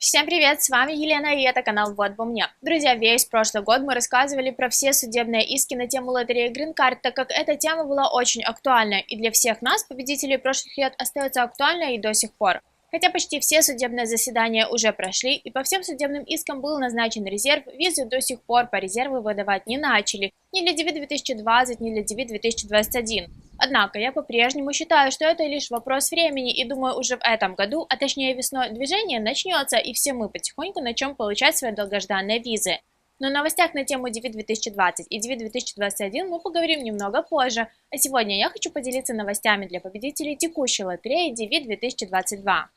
Всем привет, с вами Елена и это канал Вот бы мне. Друзья, весь прошлый год мы рассказывали про все судебные иски на тему лотереи Green Card, так как эта тема была очень актуальна и для всех нас, победителей прошлых лет, остается актуальной и до сих пор. Хотя почти все судебные заседания уже прошли и по всем судебным искам был назначен резерв, визы до сих пор по резерву выдавать не начали, ни для DV 2020, ни для DV 2021. Однако я по-прежнему считаю, что это лишь вопрос времени и думаю уже в этом году, а точнее весной, движение начнется и все мы потихоньку начнем получать свои долгожданные визы. Но о новостях на тему DV 2020 и DV 2021 мы поговорим немного позже, а сегодня я хочу поделиться новостями для победителей текущей лотереи DV 2022.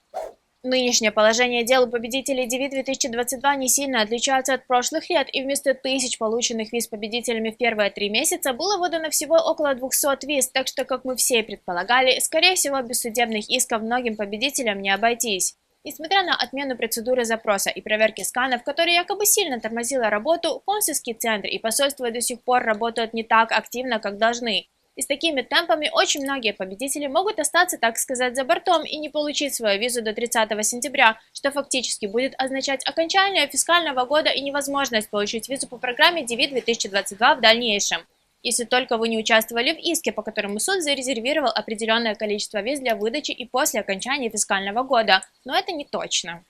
Нынешнее положение дел у победителей DV 2022 не сильно отличается от прошлых лет, и вместо тысяч полученных виз победителями в первые 3 месяца было выдано всего около 200 виз, так что, как мы все и предполагали, скорее всего, без судебных исков многим победителям не обойтись. Несмотря на отмену процедуры запроса и проверки сканов, которая якобы сильно тормозила работу, консульский центр и посольство до сих пор работают не так активно, как должны. И с такими темпами очень многие победители могут остаться, так сказать, за бортом и не получить свою визу до 30 сентября, что фактически будет означать окончание фискального года и невозможность получить визу по программе DV 2022 в дальнейшем. Если только вы не участвовали в иске, по которому суд зарезервировал определенное количество виз для выдачи и после окончания фискального года, но это не точно.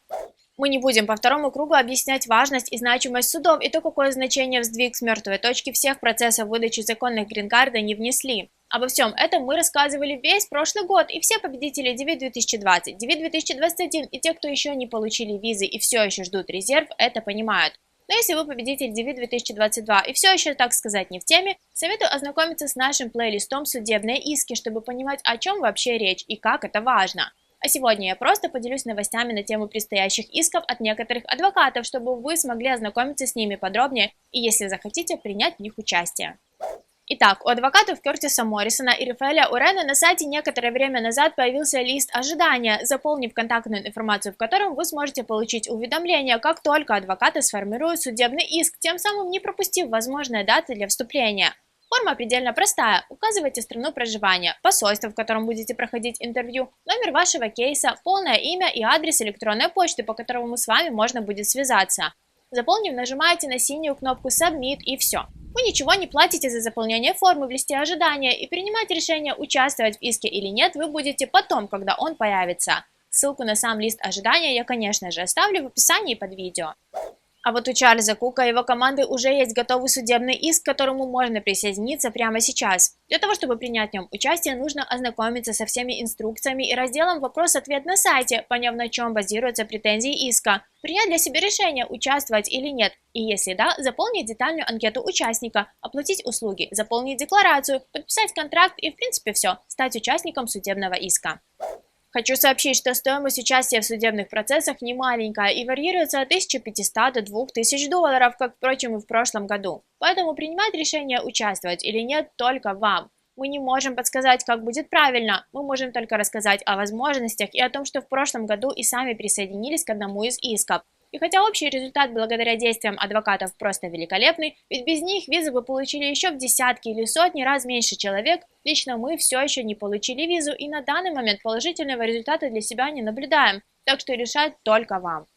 Мы не будем по второму кругу объяснять важность и значимость судов и то, какое значение в сдвиг с мертвой точки всех процессов выдачи законных грин-кард не внесли. Обо всем этом мы рассказывали весь прошлый год, и все победители DV 2020, DV 2021 и те, кто еще не получили визы и все еще ждут резерв, это понимают. Но если вы победитель DV 2022 и все еще, так сказать, не в теме, советую ознакомиться с нашим плейлистом «Судебные иски», чтобы понимать, о чем вообще речь и как это важно. А сегодня я просто поделюсь новостями на тему предстоящих исков от некоторых адвокатов, чтобы вы смогли ознакомиться с ними подробнее и, если захотите, принять в них участие. Итак, у адвокатов Кертиса Моррисона и Рафаэля Урена на сайте некоторое время назад появился лист ожидания, заполнив контактную информацию, в котором вы сможете получить уведомление, как только адвокаты сформируют судебный иск, тем самым не пропустив возможные даты для вступления. Форма предельно простая. Указывайте страну проживания, посольство, в котором будете проходить интервью, номер вашего кейса, полное имя и адрес электронной почты, по которому с вами можно будет связаться. Заполнив, нажимаете на синюю кнопку Submit и все. Вы ничего не платите за заполнение формы в листе ожидания, и принимать решение, участвовать в иске или нет, вы будете потом, когда он появится. Ссылку на сам лист ожидания я, конечно же, оставлю в описании под видео. А вот у Чарльза Кука и его команды уже есть готовый судебный иск, к которому можно присоединиться прямо сейчас. Для того, чтобы принять в нем участие, нужно ознакомиться со всеми инструкциями и разделом «Вопрос-ответ» на сайте, поняв, на чем базируются претензии иска, принять для себя решение, участвовать или нет, и если да, заполнить детальную анкету участника, оплатить услуги, заполнить декларацию, подписать контракт и в принципе все, стать участником судебного иска. Хочу сообщить, что стоимость участия в судебных процессах не маленькая и варьируется от 1500 до 2000 долларов, как, впрочем, и в прошлом году. Поэтому принимать решение, участвовать или нет, только вам. Мы не можем подсказать, как будет правильно, мы можем только рассказать о возможностях и о том, что в прошлом году и сами присоединились к одному из исков. И хотя общий результат благодаря действиям адвокатов просто великолепный, ведь без них визы вы получили еще в десятки или сотни раз меньше человек, лично мы все еще не получили визу и на данный момент положительного результата для себя не наблюдаем, так что решать только вам.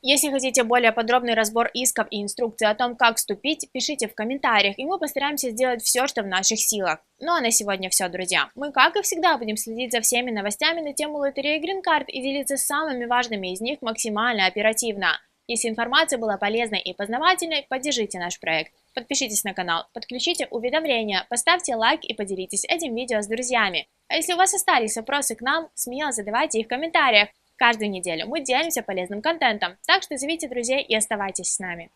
Если хотите более подробный разбор исков и инструкции о том, как вступить, пишите в комментариях, и мы постараемся сделать все, что в наших силах. Ну а на сегодня все, друзья. Мы, как и всегда, будем следить за всеми новостями на тему лотереи Green Card и делиться самыми важными из них максимально оперативно. Если информация была полезной и познавательной, поддержите наш проект. Подпишитесь на канал, подключите уведомления, поставьте лайк и поделитесь этим видео с друзьями. А если у вас остались вопросы к нам, смело задавайте их в комментариях. Каждую неделю мы делимся полезным контентом, так что зовите друзей и оставайтесь с нами.